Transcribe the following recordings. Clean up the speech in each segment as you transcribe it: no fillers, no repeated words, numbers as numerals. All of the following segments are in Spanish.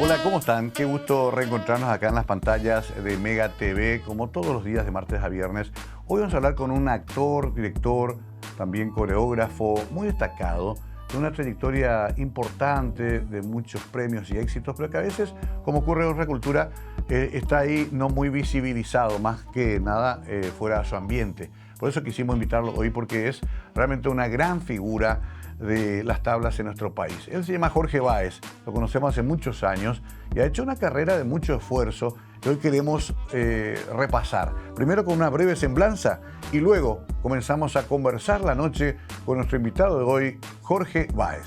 Hola, ¿cómo están? Qué gusto reencontrarnos acá en las pantallas de Mega TV, como todos los días de martes a viernes. Hoy vamos a hablar con un actor, director, también coreógrafo muy destacado, de una trayectoria importante, de muchos premios y éxitos, pero que a veces, como ocurre en otra cultura, está ahí no muy visibilizado, más que nada fuera de su ambiente. Por eso quisimos invitarlo hoy, porque es realmente una gran figura de las tablas en nuestro país. Él se llama Jorge Báez, lo conocemos hace muchos años y ha hecho una carrera de mucho esfuerzo que hoy queremos repasar. Primero con una breve semblanza y luego comenzamos a conversar la noche con nuestro invitado de hoy, Jorge Báez.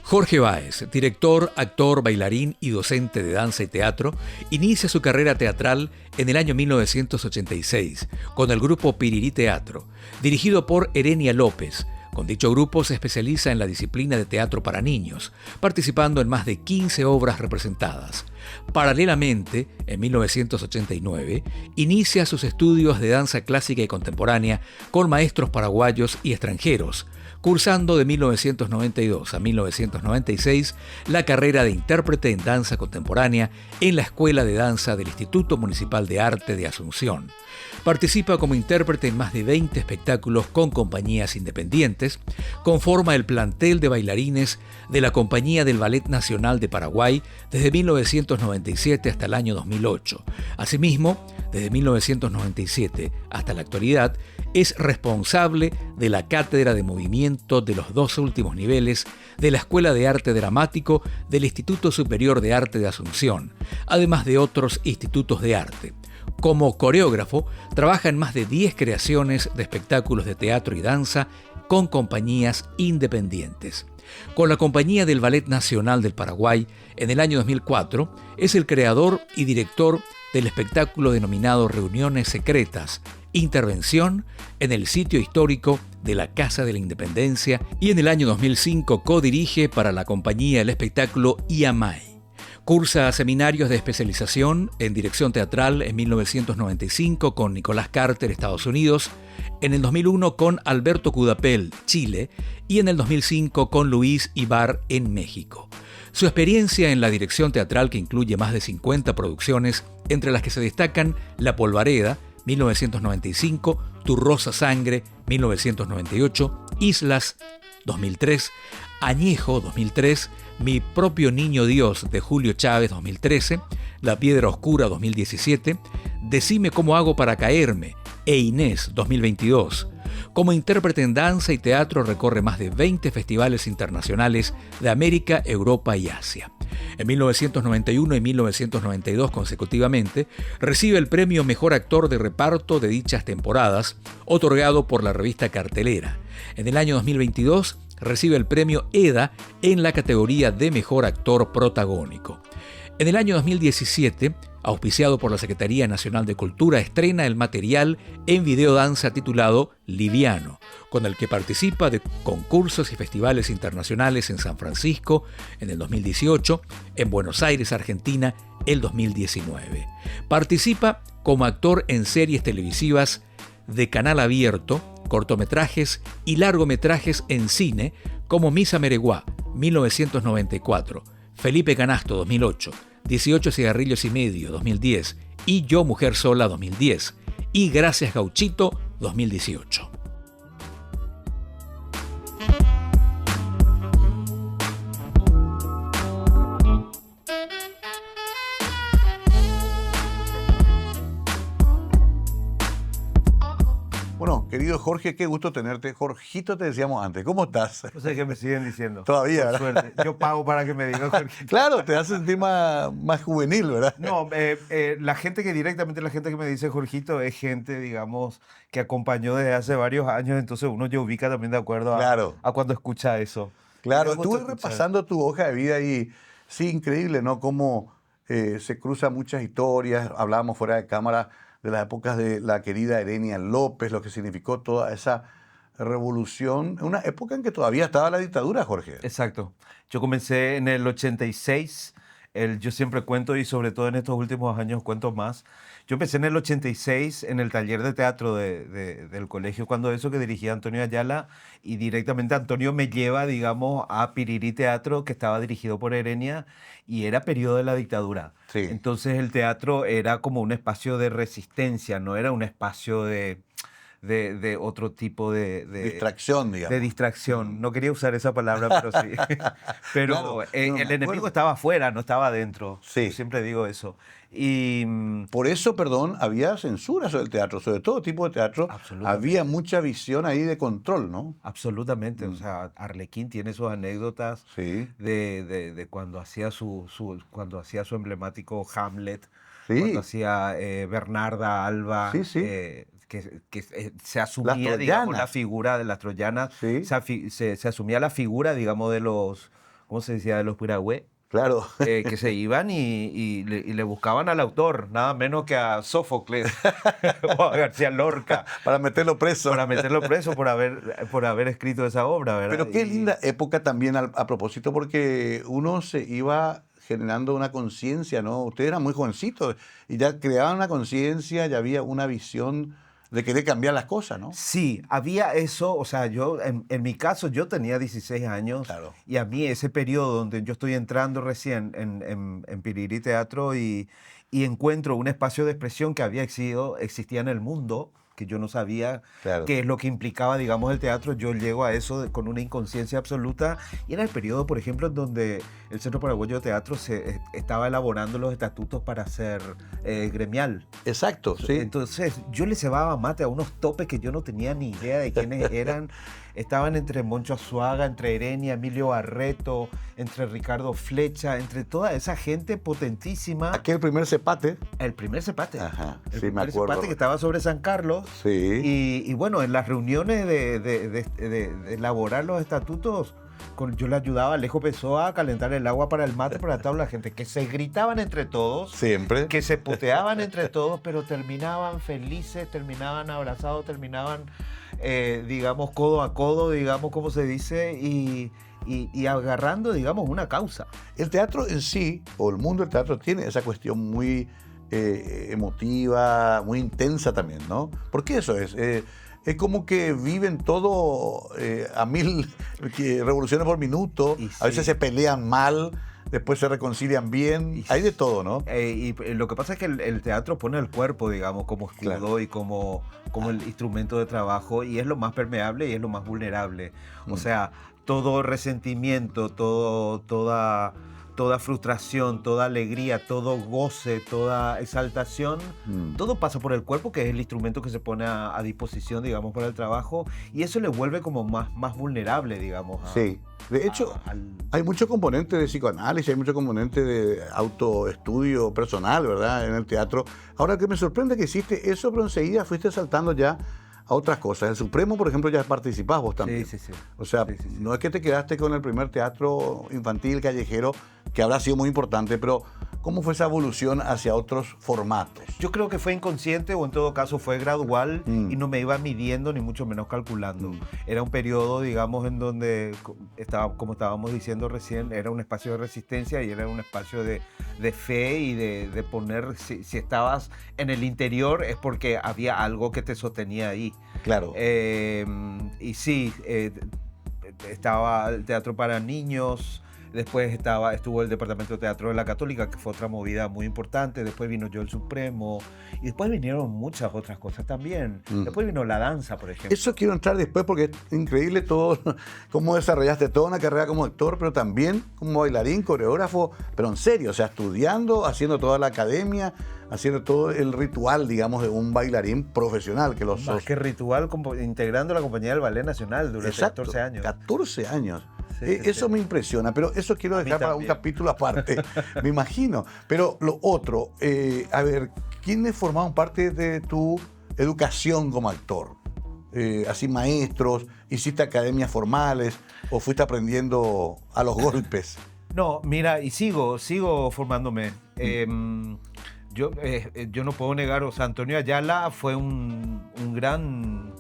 Jorge Báez, director, actor, bailarín y docente de danza y teatro, inicia su carrera teatral en el año 1986 con el grupo Pirirí Teatro, dirigido por Herenia López. Con dicho grupo se especializa en la disciplina de teatro para niños, participando en más de 15 obras representadas. Paralelamente, en 1989, inicia sus estudios de danza clásica y contemporánea con maestros paraguayos y extranjeros, cursando de 1992 a 1996 la carrera de intérprete en danza contemporánea en la Escuela de Danza del Instituto Municipal de Arte de Asunción. Participa como intérprete en más de 20 espectáculos con compañías independientes, conforma el plantel de bailarines de la Compañía del Ballet Nacional de Paraguay desde 1997 hasta el año 2008. Asimismo, desde 1997 hasta la actualidad, es responsable de la Cátedra de Movimiento de los 2 últimos niveles de la Escuela de Arte Dramático del Instituto Superior de Arte de Asunción, además de otros institutos de arte. Como coreógrafo, trabaja en más de 10 creaciones de espectáculos de teatro y danza con compañías independientes. Con la Compañía del Ballet Nacional del Paraguay, en el año 2004, es el creador y director del espectáculo denominado Reuniones Secretas, intervención en el sitio histórico de la Casa de la Independencia, y en el año 2005 codirige para la compañía el espectáculo Iamay. Cursa seminarios de especialización en dirección teatral en 1995 con Nicolás Carter, Estados Unidos, en el 2001 con Alberto Cudapel, Chile, y en el 2005 con Luis Ibar en México. Su experiencia en la dirección teatral, que incluye más de 50 producciones, entre las que se destacan La Polvareda, 1995, Tu Rosa Sangre, 1998, Islas, 2003, Añejo, 2003, Mi Propio Niño Dios, de Julio Chávez, 2013, La Piedra Oscura, 2017, Decime Cómo Hago Para Caerme, e Inés, 2022. Como intérprete en danza y teatro recorre más de 20 festivales internacionales de América, Europa y Asia. En 1991 y 1992 consecutivamente recibe el premio Mejor Actor de Reparto de dichas temporadas, otorgado por la revista Cartelera. En el año 2022 recibe el premio EDA en la categoría de Mejor Actor Protagónico. En el año 2017, auspiciado por la Secretaría Nacional de Cultura, estrena el material en videodanza titulado Liviano, con el que participa de concursos y festivales internacionales en San Francisco en el 2018, en Buenos Aires, Argentina, el 2019. Participa como actor en series televisivas de canal abierto, cortometrajes y largometrajes en cine como Misa Mereguá, 1994, Felipe Canasto, 2008, 18 cigarrillos y medio, 2010, y Yo Mujer Sola, 2010, y Gracias Gauchito, 2018. Bueno, querido Jorge, qué gusto tenerte. Jorgito te decíamos antes. ¿Cómo estás? No sé qué me siguen diciendo. Todavía, Por ¿verdad? suerte. Yo pago para que me digan Jorgito. Claro, te hace sentir más juvenil, ¿verdad? No, la gente que me dice Jorgito es gente, digamos, que acompañó desde hace varios años, entonces uno ya ubica también de acuerdo Claro. a cuando escucha eso. Claro, Me gusta estuve escuchar. repasando tu hoja de vida y sí, increíble, ¿no? Cómo se cruzan muchas historias. Hablábamos fuera de cámara de las épocas de la querida Herenia López, lo que significó toda esa revolución, en una época en que todavía estaba la dictadura, Jorge. Exacto. Yo comencé en el 86 Yo siempre cuento, y sobre todo en estos últimos años cuento más. Yo empecé en el 86 en el taller de teatro del colegio, cuando eso que dirigía Antonio Ayala, y directamente Antonio me lleva, digamos, a Pirirí Teatro, que estaba dirigido por Erenia, y era periodo de la dictadura. Sí. Entonces el teatro era como un espacio de resistencia, no era un espacio de otro tipo Distracción, digamos. de distracción. No quería usar esa palabra, pero sí. Pero Claro, no, el me enemigo acuerdo. estaba afuera, no estaba adentro. Sí. Yo siempre digo eso. Y Por eso, perdón, había censura sobre el teatro, sobre todo tipo de teatro. Absolutamente. Había mucha visión ahí de control, ¿no? absolutamente, o sea, Arlequín tiene sus anécdotas Sí. de cuando hacía cuando hacía su emblemático Hamlet, Sí. cuando hacía Bernarda Alba, Sí, sí. se asumía, Las digamos, troyanas. la figura de las troyanas, Sí. se asumía la figura, digamos, de los, ¿cómo se decía? De los piragüe, Claro. que se iban y le buscaban al autor, nada menos que a Sófocles o a García Lorca, Para meterlo preso. para meterlo preso por haber escrito esa obra, ¿verdad? Pero qué Y- linda época también a propósito, porque uno se iba generando una conciencia, ¿no? Ustedes eran muy jovencitos y ya creaban una conciencia, ya había una visión de querer cambiar las cosas, ¿no? Sí, había eso, o sea, yo, en mi caso, yo tenía 16 años Claro. y a mí ese periodo donde yo estoy entrando recién en Pirirí Teatro y encuentro un espacio de expresión que existía en el mundo, que yo no sabía Claro. qué es lo que implicaba, digamos, el teatro, yo llego a eso con una inconsciencia absoluta y era el periodo, por ejemplo, en donde el Centro Paraguayo de Teatro estaba elaborando los estatutos para ser gremial. Exacto, sí. Entonces yo le cebaba mate a unos topes que yo no tenía ni idea de quiénes eran. Estaban entre Moncho Azuaga, entre Erenia, Emilio Barreto, entre Ricardo Flecha, entre toda esa gente potentísima. Aquel primer cepate. El primer cepate. Ajá, El sí, me primer acuerdo. cepate que estaba sobre San Carlos. Sí. Y bueno, en las reuniones de elaborar los estatutos, yo le ayudaba a Alejo Pessoa a calentar el agua para el mate para toda la gente, que se gritaban entre todos, Siempre. que se puteaban entre todos, pero terminaban felices, terminaban abrazados, terminaban, digamos, codo a codo, digamos, como se dice, y agarrando, digamos, una causa. El teatro en sí, o el mundo del teatro, tiene esa cuestión muy emotiva, muy intensa también, ¿no? ¿Por qué eso es? Es como que viven todo a 1000 revoluciones por minuto. Y A veces sí. se pelean mal, después se reconcilian bien. Y Hay de todo, ¿no? Lo que pasa es que el teatro pone el cuerpo, digamos, como escudo Claro. y como el instrumento de trabajo, y es lo más permeable y es lo más vulnerable. O Mm. sea, todo resentimiento, toda frustración, toda alegría, todo goce, toda exaltación, Mm. todo pasa por el cuerpo, que es el instrumento que se pone a disposición, digamos, para el trabajo, y eso le vuelve como más vulnerable, digamos. Sí. De hecho, al- hay mucho componente de psicoanálisis, hay mucho componente de autoestudio personal, ¿verdad? En el teatro. Ahora, que me sorprende que hiciste eso, pero enseguida fuiste saltando ya a otras cosas. El Supremo, por ejemplo, ya participás vos también. Sí, sí, sí. O sea, Sí, sí, sí. no es que te quedaste con el primer teatro infantil callejero, que habrá sido muy importante, pero ¿cómo fue esa evolución hacia otros formatos? Yo creo que fue inconsciente o en todo caso fue gradual Mm. y no me iba midiendo ni mucho menos calculando. Mm. Era un periodo, digamos, en donde, como estábamos diciendo recién, era un espacio de resistencia y era un espacio de fe y de poner, si estabas en el interior es porque había algo que te sostenía ahí. Claro. Y sí, estaba el teatro para niños. Después estuvo el Departamento de Teatro de la Católica, que fue otra movida muy importante. Después vino Yo el Supremo. Y después vinieron muchas otras cosas también. Mm. Después vino la danza, por ejemplo. Eso quiero entrar después porque es increíble todo, cómo desarrollaste toda una carrera como actor, pero también como bailarín, coreógrafo, pero en serio, o sea, estudiando, haciendo toda la academia, haciendo todo el ritual, digamos, de un bailarín profesional que lo Más sos. que ritual, integrando la compañía del Ballet Nacional durante Exacto, 14 años. 14 años. Sí, sí, Eso sí. me impresiona, pero eso quiero mí dejar para un también. capítulo aparte, me imagino. Pero lo otro, a ver, ¿quiénes formaban parte de tu educación como actor? Así maestros, ¿hiciste academias formales o fuiste aprendiendo a los golpes? No, mira, y sigo formándome. Yo no puedo negar, o sea, Antonio Ayala fue un gran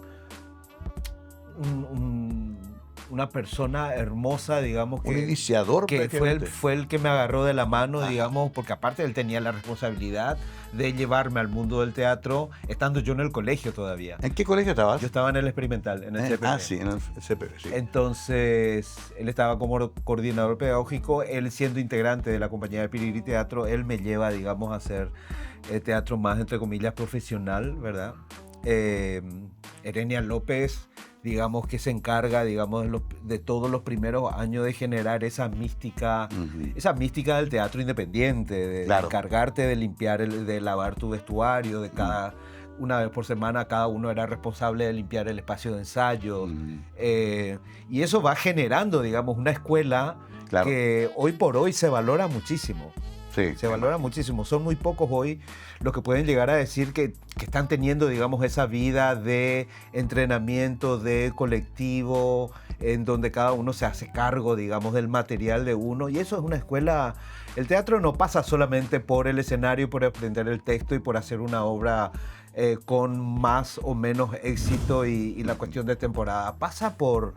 una persona hermosa, digamos, Un iniciador, que prácticamente. fue el que me agarró de la mano, digamos, porque aparte él tenía la responsabilidad de llevarme al mundo del teatro, estando yo en el colegio todavía. ¿En qué colegio estabas? Yo estaba en el experimental, en el CPP. Sí, en el CPP, sí. Entonces, él estaba como coordinador pedagógico, él siendo integrante de la compañía de Piriri Teatro, él me lleva, digamos, a hacer teatro más, entre comillas, profesional, ¿verdad? Erenia López, digamos, que se encarga, digamos, de todos los primeros años de generar esa mística, esa mística del teatro independiente, de encargarte de limpiar, de lavar tu vestuario, de cada... Una vez por semana cada uno era responsable de limpiar el espacio de ensayo. Y eso va generando, digamos, una escuela que hoy por hoy se valora muchísimo. Sí, se valora muchísimo. Son muy pocos hoy los que pueden llegar a decir que están teniendo, digamos, esa vida de entrenamiento, de colectivo, en donde cada uno se hace cargo, digamos, del material de uno. Y eso es una escuela... El teatro no pasa solamente por el escenario, por aprender el texto y por hacer una obra con más o menos éxito y la cuestión de temporada. Pasa por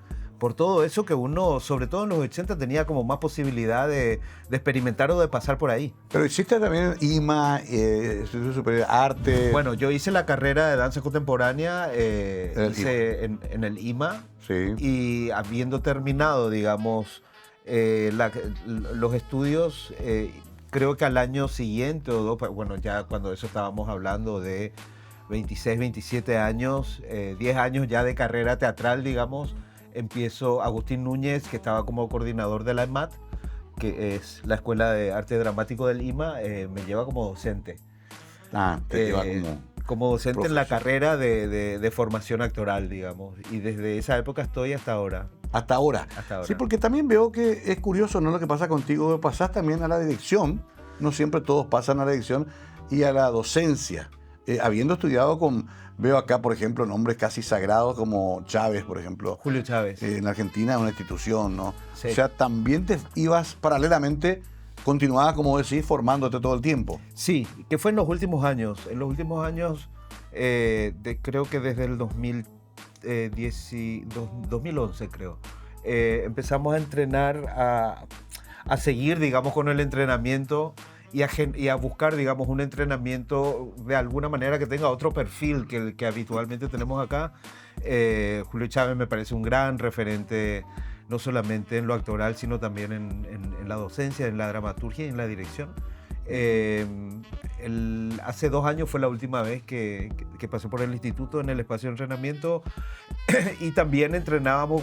todo eso que uno, sobre todo en los 80, tenía como más posibilidad de experimentar o de pasar por ahí. Pero hiciste también IMA, Instituto Superior de Arte. Bueno, yo hice la carrera de danza contemporánea en el IMA. Sí. Y habiendo terminado, digamos, los estudios, creo que al año siguiente o dos, bueno, ya cuando eso estábamos hablando de 26, 27 años, 10 años ya de carrera teatral, digamos, empiezo Agustín Núñez, que estaba como coordinador de la EMAT, que es la Escuela de Arte Dramático del IMA, me lleva como docente. Te lleva como docente profesor. En la carrera de formación actoral, digamos. Y desde esa época estoy hasta ahora. Hasta ahora. Sí, porque también veo que es curioso, ¿no? Lo que pasa contigo, pasás también a la dirección. No siempre todos pasan a la dirección y a la docencia. Habiendo estudiado veo acá, por ejemplo, nombres casi sagrados como Chávez, por ejemplo. Julio Chávez. En Argentina, una institución, ¿no? Sí. O sea, también te ibas paralelamente, continuabas, como decís, formándote todo el tiempo. Sí, que fue en los últimos años. En los últimos años, creo que desde el 2011, creo. Empezamos a entrenar, a seguir, digamos, con el entrenamiento y a buscar, digamos, un entrenamiento de alguna manera que tenga otro perfil que el que habitualmente tenemos acá. Julio Chávez me parece un gran referente, no solamente en lo actoral, sino también en la docencia, en la dramaturgia y en la dirección. Hace 2 años fue la última vez que pasé por el instituto en el espacio de entrenamiento y también entrenábamos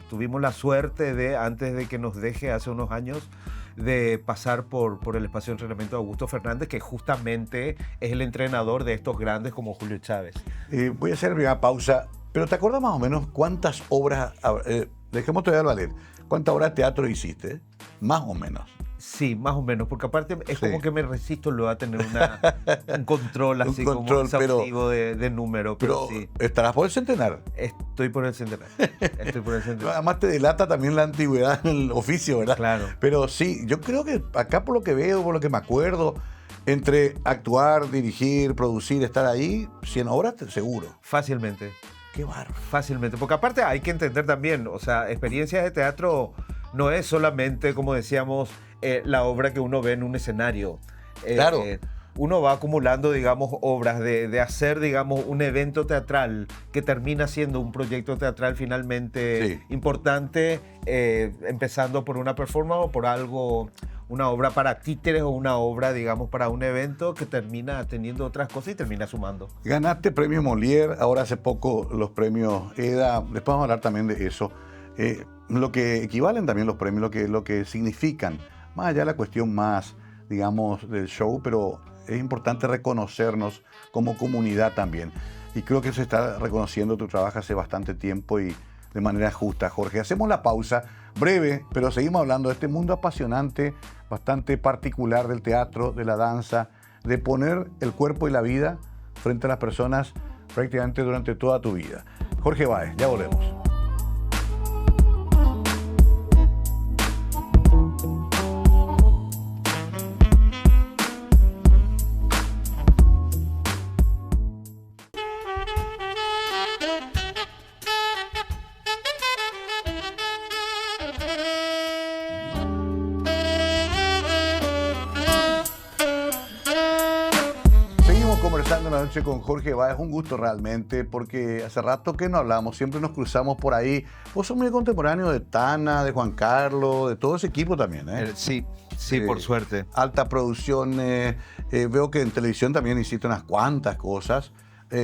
tuvimos la suerte de, antes de que nos deje hace unos años, de pasar por el espacio de entrenamiento de Augusto Fernández, que justamente es el entrenador de estos grandes como Julio Chávez. Voy a hacer la primera pausa, pero ¿te acuerdas más o menos cuántas obras, dejemos todavía al ballet, cuántas obras de teatro hiciste? Más o menos. Sí, más o menos, porque aparte es Sí. como que me resisto luego a tener un control así Un control, como exhaustivo de número, pero sí. Estarás por el centenar. Estoy por el centenar. Además te delata también la antigüedad en el oficio, ¿verdad? Claro. Pero sí, yo creo que acá por lo que veo, por lo que me acuerdo, entre actuar, dirigir, producir, estar ahí, 100 obras seguro. Fácilmente. Qué bárbaro. Fácilmente, porque aparte hay que entender también, o sea, experiencias de teatro no es solamente, como decíamos, la obra que uno ve en un escenario. Claro. Uno va acumulando, digamos, obras de hacer, digamos, un evento teatral que termina siendo un proyecto teatral finalmente importante, empezando por una performance o por algo, una obra para títeres o una obra, digamos, para un evento que termina teniendo otras cosas y termina sumando. Ganaste premio Molière, ahora hace poco los premios EDA, después vamos a hablar también de eso. Lo que equivalen también los premios, lo que significan, más allá de la cuestión más, digamos, del show, pero es importante reconocernos como comunidad también. Y creo que se está reconociendo tu trabajo hace bastante tiempo y de manera justa, Jorge. Hacemos la pausa, breve, pero seguimos hablando de este mundo apasionante, bastante particular del teatro, de la danza, de poner el cuerpo y la vida frente a las personas prácticamente durante toda tu vida. Jorge Báez, ya volvemos. esta noche con Jorge Báez. Un gusto realmente, porque hace rato que no hablamos, siempre nos cruzamos por ahí. Vos sos muy contemporáneo de Tana, de Juan Carlos, de todo ese equipo también, ¿eh? Sí, por suerte. Alta producción. Veo que en televisión también hiciste unas cuantas cosas.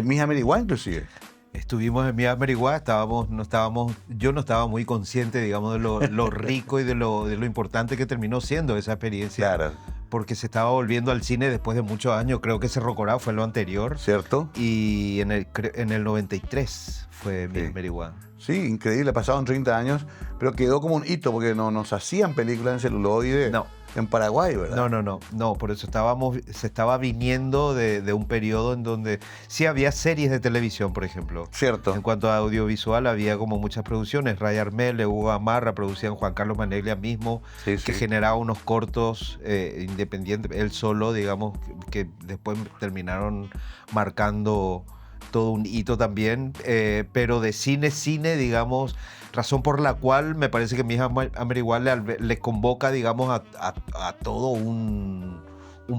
Mis Averiguá inclusive. Estuvimos en Mía Averiguá, yo no estaba muy consciente, digamos, de lo rico y de lo importante que terminó siendo esa experiencia. Claro. Porque se estaba volviendo al cine después de muchos años, creo que Cerro Corá fue lo anterior. ¿Cierto? Y en el 93 fue Mía Averiguá. Sí, increíble, pasaron 30 años, pero quedó como un hito, porque no nos hacían películas en celuloide en Paraguay, ¿verdad? No, por eso se estaba viniendo de un periodo en donde sí había series de televisión, por ejemplo. Cierto. En cuanto a audiovisual, había como muchas producciones. Ray Armel, Hugo Amarra, producían Juan Carlos Maneglia mismo, que generaba unos cortos independientes, él solo, digamos, que después terminaron marcando todo un hito también, pero de cine, digamos, razón por la cual me parece que Mija Averiguá le convoca, digamos, a todo un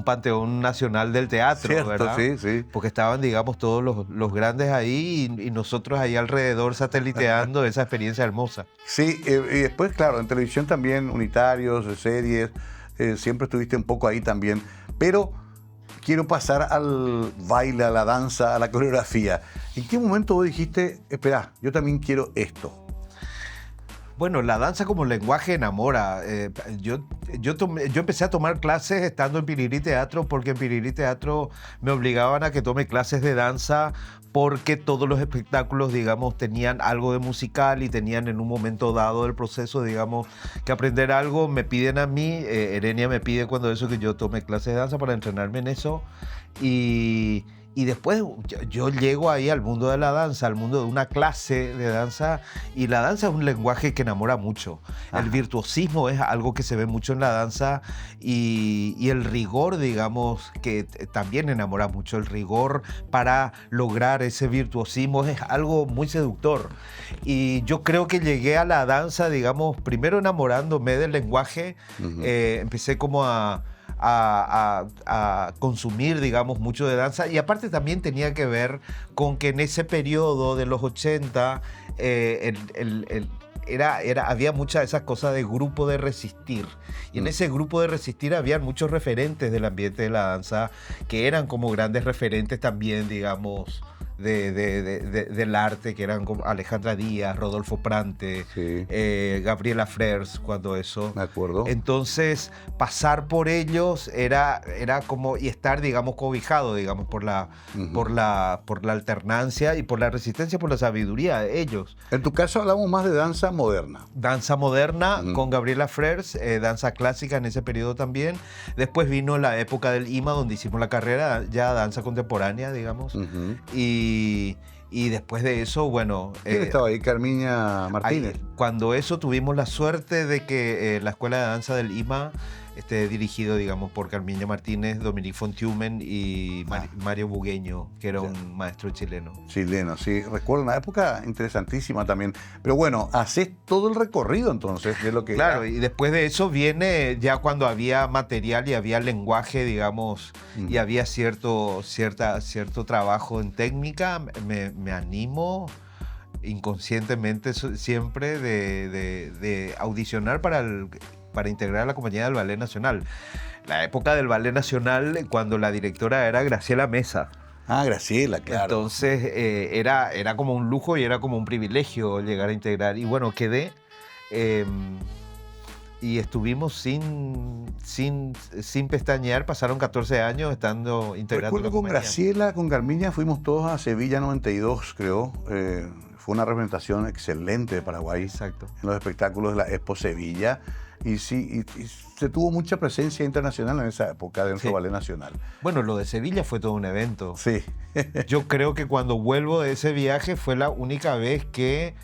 panteón nacional del teatro, Cierto, ¿verdad? Sí. Porque estaban, digamos, todos los grandes ahí y nosotros ahí alrededor sateliteando esa experiencia hermosa. Sí, y después, claro, en televisión también, unitarios, series, siempre estuviste un poco ahí también, pero quiero pasar al baile, a la danza, a la coreografía. ¿En qué momento vos dijiste, espera, yo también quiero esto? Bueno, la danza como lenguaje enamora. Yo empecé a tomar clases estando en Pirirí Teatro, porque en Pirirí Teatro me obligaban a que tome clases de danza, porque todos los espectáculos, digamos, tenían algo de musical y tenían en un momento dado del proceso, digamos, que aprender algo. Me piden a mí, Erenia me pide cuando eso que yo tome clases de danza para entrenarme en eso. Y después yo llego ahí al mundo de la danza, al mundo de una clase de danza, y la danza es un lenguaje que enamora mucho. Ajá. El virtuosismo es algo que se ve mucho en la danza y el rigor, digamos, que también enamora mucho. El rigor para lograr ese virtuosismo es algo muy seductor. Y yo creo que llegué a la danza, digamos, primero enamorándome del lenguaje. Empecé como a consumir, digamos, mucho de danza, y aparte también tenía que ver con que en ese periodo de los 80 había muchas de esas cosas de grupo de resistir, y en ese grupo de resistir habían muchos referentes del ambiente de la danza que eran como grandes referentes también, digamos, del arte, que eran como Alejandra Díaz, Rodolfo Prante, Gabriela Frers, cuando eso. Me acuerdo. Entonces, pasar por ellos era como, y estar, digamos, cobijado, digamos, por la alternancia y por la resistencia, por la sabiduría de ellos. En tu caso hablamos más de danza moderna. Danza moderna con Gabriela Frers, danza clásica en ese periodo también. Después vino la época del IMA, donde hicimos la carrera, ya danza contemporánea, digamos. Y después de eso, bueno... ¿Quién estaba ahí? Carmiña Martínez. Ahí, cuando eso tuvimos la suerte de que la Escuela de Danza del IMA esté dirigido, digamos, por Carmiña Martínez, Dominique Fontiumen y Mario Bugueño, que era un maestro chileno. Chileno, sí. Recuerdo una época interesantísima también. Pero bueno, haces todo el recorrido entonces de lo que... Claro, y después de eso viene ya cuando había material y había lenguaje, digamos, y había cierto trabajo en técnica, me animo inconscientemente siempre de audicionar para integrar a la compañía del Ballet Nacional. La época del Ballet Nacional, cuando la directora era Graciela Mesa. Ah, Graciela, claro. Entonces era como un lujo y era como un privilegio llegar a integrar. Y bueno, quedé y estuvimos sin pestañear. Pasaron 14 años estando integrando la compañía. Con Graciela, con Carmiña, fuimos todos a Sevilla 92, creo. Fue una representación excelente de Paraguay. Exacto. En los espectáculos de la Expo Sevilla. Y sí, y se tuvo mucha presencia internacional en esa época dentro del Ballet Nacional. Bueno, lo de Sevilla fue todo un evento. Sí. Yo creo que cuando vuelvo de ese viaje fue la única vez que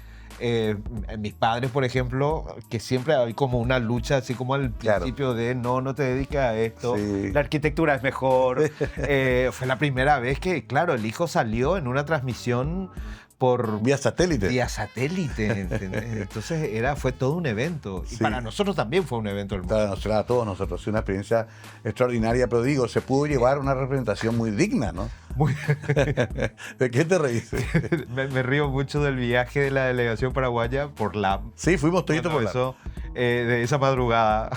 mis padres, por ejemplo, que siempre hay como una lucha, así como al principio de no te dediques a esto, la arquitectura es mejor. Fue la primera vez que, claro, el hijo salió en una transmisión Vía satélite. Vía satélite, ¿entendés? Entonces fue todo un evento. Y Sí. para nosotros también fue un evento hermoso. Para todos nosotros, sí, una experiencia extraordinaria, pero digo, se pudo llevar una representación muy digna, ¿no? ¿De qué te reís? Me río mucho del viaje de la delegación paraguaya por LAM. Sí, fuimos toditos por Eso, de esa madrugada.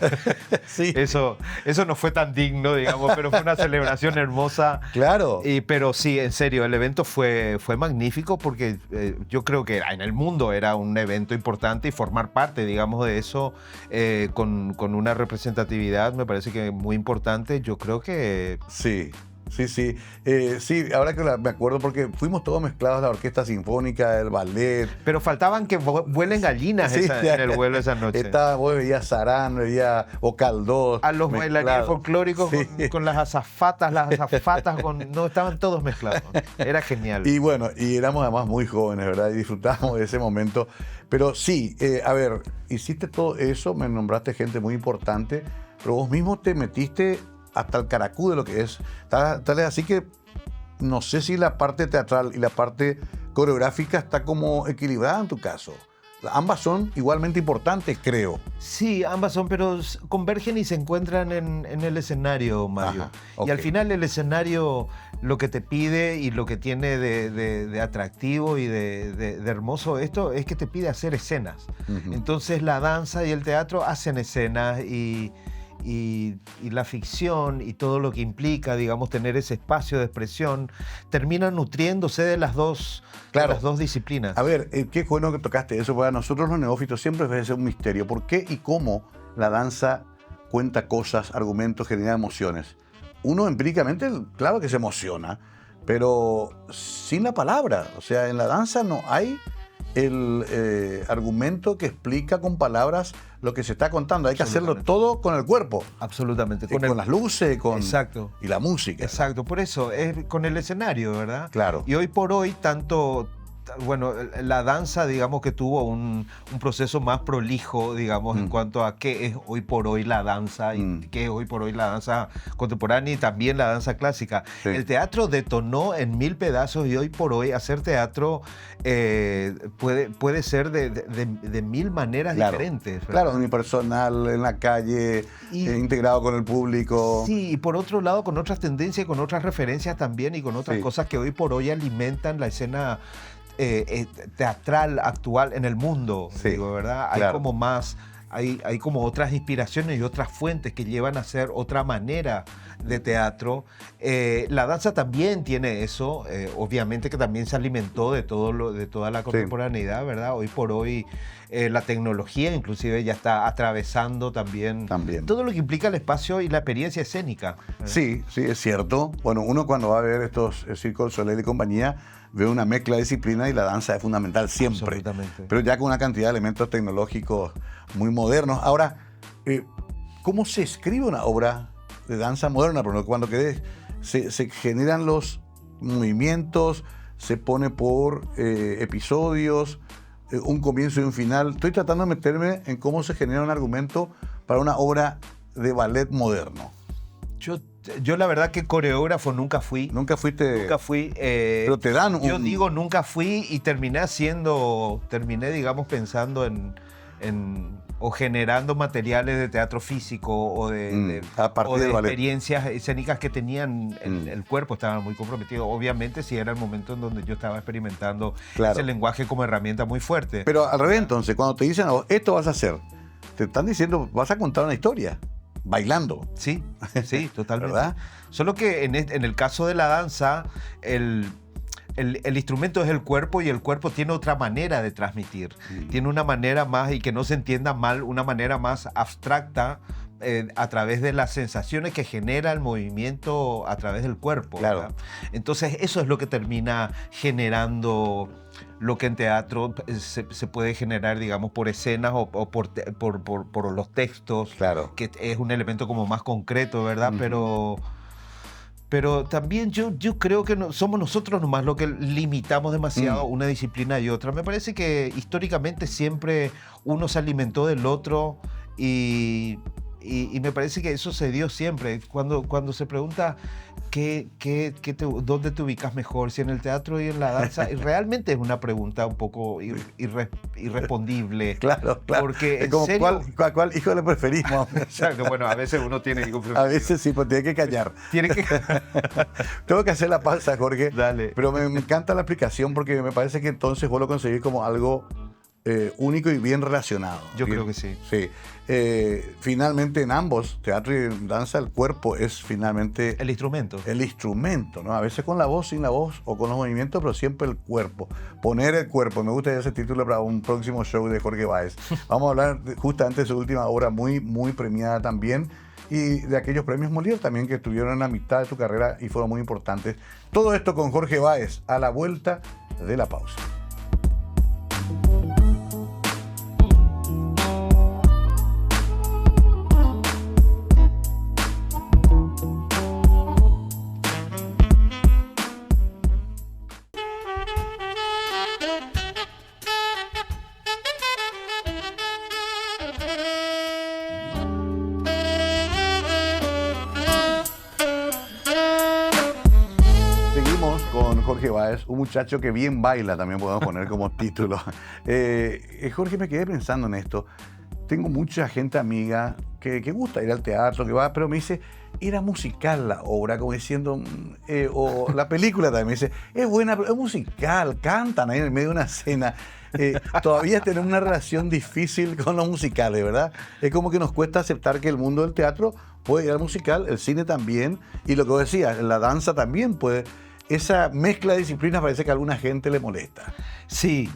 Sí. Eso no fue tan digno, digamos, pero fue una celebración hermosa. Claro. Pero sí, en serio, el evento fue magnífico porque yo creo que en el mundo era un evento importante y formar parte, digamos, de eso con una representatividad me parece que muy importante. Yo creo que... Sí. Sí, ahora que me acuerdo porque fuimos todos mezclados, la orquesta sinfónica, el ballet. Pero faltaban que vuelen gallinas Sí, en el vuelo esa noche. Vos veías Sarán, veías Vocal 2. A los bailarines folclóricos sí. con las azafatas, no, estaban todos mezclados. Era genial. Y bueno, y éramos además muy jóvenes, ¿verdad? Y disfrutábamos de ese momento. Pero sí, a ver, hiciste todo eso, me nombraste gente muy importante, pero vos mismo te metiste hasta el caracú de lo que es. Tal es así que no sé si la parte teatral y la parte coreográfica está como equilibrada en tu caso. Ambas son igualmente importantes, creo. Sí, ambas son, pero convergen y se encuentran en el escenario, Mario. Ajá, okay. Y al final el escenario lo que te pide y lo que tiene de atractivo y de hermoso esto es que te pide hacer escenas. Uh-huh. Entonces la danza y el teatro hacen escenas y la ficción y todo lo que implica, digamos, tener ese espacio de expresión, terminan nutriéndose de las dos, claro, de las dos disciplinas. A ver, qué bueno que tocaste eso. Para nosotros los neófitos siempre debe ser un misterio. ¿Por qué y cómo la danza cuenta cosas, argumentos, genera emociones? Uno empíricamente, claro que se emociona, pero sin la palabra. O sea, en la danza no hay el argumento que explica con palabras lo que se está contando. Hay que hacerlo todo con el cuerpo. Absolutamente. Con las luces Exacto. Y la música. Exacto. Por eso, es con el escenario, ¿verdad? Claro. Y hoy por hoy, bueno, la danza, digamos que tuvo un proceso más prolijo, digamos, en cuanto a qué es hoy por hoy la danza y qué es hoy por hoy la danza contemporánea y también la danza clásica. Sí. El teatro detonó en 1000 pedazos y hoy por hoy hacer teatro puede ser de 1000 maneras diferentes. ¿Verdad? Claro, unipersonal, en la calle, integrado con el público. Sí, y por otro lado con otras tendencias, con otras referencias también y con otras cosas que hoy por hoy alimentan la escena teatral actual en el mundo, digo, ¿verdad? Hay como más, hay como otras inspiraciones y otras fuentes que llevan a hacer otra manera de teatro. La danza también tiene eso, obviamente que también se alimentó de toda la contemporaneidad, ¿verdad? Hoy por hoy la tecnología inclusive ya está atravesando también todo lo que implica el espacio y la experiencia escénica. Sí, es cierto. Bueno, uno cuando va a ver estos Circo du Soleil y compañía, ve una mezcla de disciplinas y la danza es fundamental siempre. Absolutamente. Pero ya con una cantidad de elementos tecnológicos muy modernos. Ahora, ¿cómo se escribe una obra de danza moderna? Porque cuando se generan los movimientos, se pone por episodios, un comienzo y un final. Estoy tratando de meterme en cómo se genera un argumento para una obra de ballet moderno. Yo la verdad que coreógrafo nunca fui. ¿Nunca fuiste? Nunca fui. Pero te dan un... Yo digo nunca fui y terminé digamos, pensando o generando materiales de teatro físico o de experiencias escénicas que tenían el cuerpo, estaban muy comprometidos. Obviamente si era el momento en donde yo estaba experimentando ese lenguaje como herramienta muy fuerte. Pero al revés entonces, cuando te dicen, esto vas a hacer, te están diciendo, vas a contar una historia. Bailando. Sí, totalmente. ¿Verdad? Solo que en el caso de la danza, el instrumento es el cuerpo y el cuerpo tiene otra manera de transmitir. Tiene una manera más, y que no se entienda mal, una manera más abstracta a través de las sensaciones que genera el movimiento a través del cuerpo. Claro. ¿Verdad? Entonces eso es lo que termina generando lo que en teatro se puede generar, digamos, por escenas o por los textos, claro, que es un elemento como más concreto, ¿verdad? Pero también yo creo que somos nosotros nomás los que limitamos demasiado una disciplina y otra. Me parece que históricamente siempre uno se alimentó del otro y y me parece que eso se dio siempre. Cuando se pregunta dónde te ubicas mejor, si en el teatro y en la danza, realmente es una pregunta un poco irrespondible. Claro. Porque es como, en serio, ¿cuál hijo le preferimos? exacto, bueno, a veces uno tiene hijos A veces sí, pues tiene que callar. Tengo que hacer la pausa, Jorge. Dale. Pero me encanta la explicación porque me parece que entonces vos lo conseguís como algo único y bien relacionado. Yo creo que sí. Sí. Finalmente en ambos, teatro y danza, el cuerpo es finalmente El instrumento. el instrumento, ¿no? A veces con la voz, sin la voz o con los movimientos, pero siempre el cuerpo. Poner el cuerpo. Me gusta ese título para un próximo show de Jorge Báez. Vamos a hablar justamente de su última obra, muy, muy premiada también, y de aquellos premios Molière también que estuvieron en la mitad de tu carrera y fueron muy importantes. Todo esto con Jorge Báez a la vuelta de la pausa. Jorge Báez, un muchacho que bien baila, también podemos poner como título. Jorge, me quedé pensando en esto. Tengo mucha gente amiga que gusta ir al teatro, que va, pero me dice, era musical la obra, como diciendo, o la película también me dice, es buena, pero es musical, cantan ahí en el medio de una escena. Todavía tenemos una relación difícil con los musicales, ¿verdad? Es como que nos cuesta aceptar que el mundo del teatro puede ir al musical, el cine también, y lo que vos decías, la danza también puede. Esa mezcla de disciplinas parece que a alguna gente le molesta. Sí.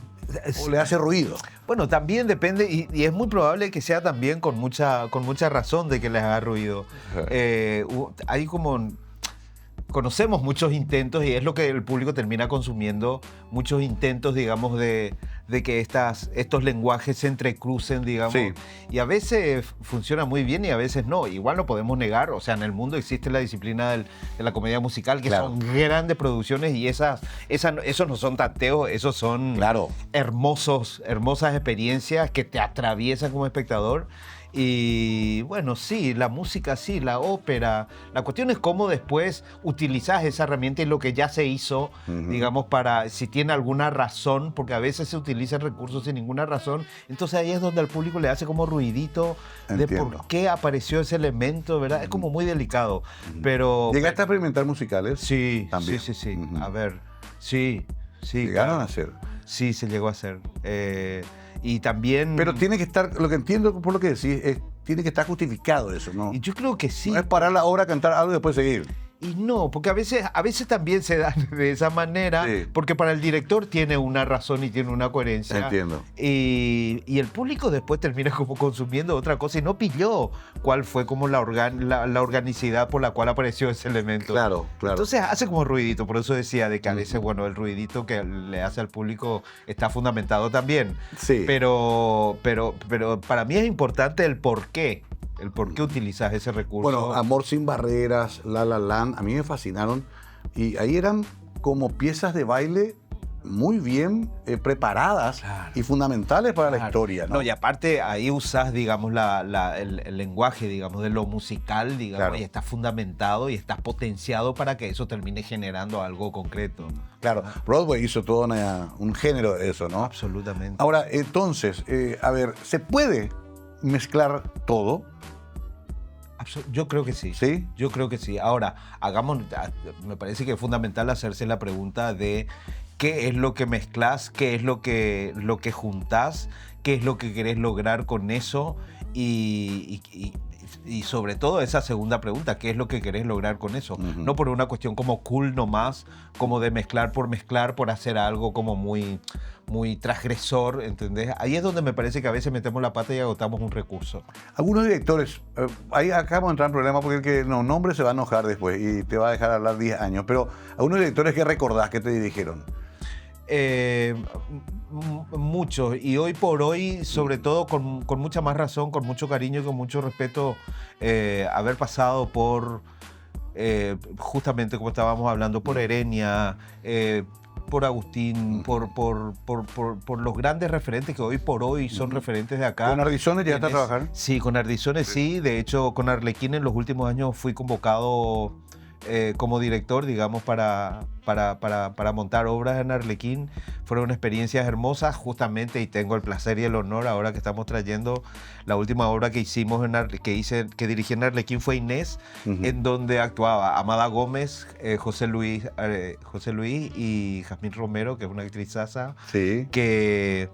O le hace ruido. Bueno, también depende, y es muy probable que sea también con mucha razón de que les haga ruido. Hay como... Conocemos muchos intentos, y es lo que el público termina consumiendo, muchos intentos, digamos, de que estos lenguajes se entrecrucen, digamos. Sí. Y a veces funciona muy bien y a veces no. Igual no podemos negar, o sea, en el mundo existe la disciplina de la comedia musical, que claro, son grandes producciones, y esos no son tanteos, esos son claro, hermosas experiencias que te atraviesan como espectador. Y bueno, sí, la música, sí, la ópera. La cuestión es cómo después utilizas esa herramienta y lo que ya se hizo, digamos, para si tiene alguna razón, porque a veces se utilizan recursos sin ninguna razón. Entonces ahí es donde al público le hace como ruidito de por qué apareció ese elemento, ¿verdad? Es como muy delicado. Pero ¿Llegaste a experimentar musicales? Sí, también. Sí. A ver, sí. ¿Llegaron a hacer? Sí, se llegó a hacer. Y también... Pero tiene que estar, lo que entiendo por lo que decís, tiene que estar justificado eso, ¿no? Y yo creo que sí. No es parar la obra, cantar algo y después seguir. Y no, porque a veces también se dan de esa manera, sí, porque para el director tiene una razón y tiene una coherencia. Entiendo. Y el público después termina como consumiendo otra cosa y no pilló cuál fue como la organicidad por la cual apareció ese elemento. Claro. Entonces hace como ruidito, por eso decía de que a veces, bueno, el ruidito que le hace al público está fundamentado también. Sí. Pero para mí es importante el por qué. El por qué utilizas ese recurso. Bueno, Amor sin barreras, La La Land, a mí me fascinaron. Y ahí eran como piezas de baile muy bien preparadas, claro, y fundamentales para la historia, ¿no? No, y aparte ahí usas, digamos, el lenguaje, digamos, de lo musical, digamos, claro, y está fundamentado y está potenciado para que eso termine generando algo concreto. Claro, Broadway hizo todo un género de eso, ¿no? Absolutamente. Ahora, entonces, a ver, ¿se puede mezclar todo? Yo creo que sí. ¿Sí? Yo creo que sí. Ahora, me parece que es fundamental hacerse la pregunta de qué es lo que mezclas, qué es lo que juntás, qué es lo que querés lograr con eso y sobre todo esa segunda pregunta, ¿qué es lo que querés lograr con eso? No por una cuestión como cool nomás, como de mezclar, por hacer algo como muy transgresor, ¿entendés? Ahí es donde me parece que a veces metemos la pata y agotamos un recurso. Algunos directores, ahí acá vamos a entrar en problema porque el que no nombre se va a enojar después y te va a dejar hablar 10 años, pero algunos directores que recordás que te dirigieron. Muchos, y hoy por hoy, sobre todo con mucha más razón, con mucho cariño y con mucho respeto, haber pasado por, justamente como estábamos hablando, por Erenia, por Agustín, por los grandes referentes que hoy por hoy son referentes de acá. ¿Con Ardizones llegaste a trabajar? Sí, con Ardizones sí. De hecho, con Arlequín en los últimos años fui convocado como director, digamos, para montar obras en Arlequín. Fueron experiencias hermosas, justamente, y tengo el placer y el honor ahora que estamos trayendo la última obra que hicimos, que dirigí en Arlequín fue Inés, en donde actuaba Amada Gómez, José Luis y Jazmín Romero, que es una actrizaza, Sí. que...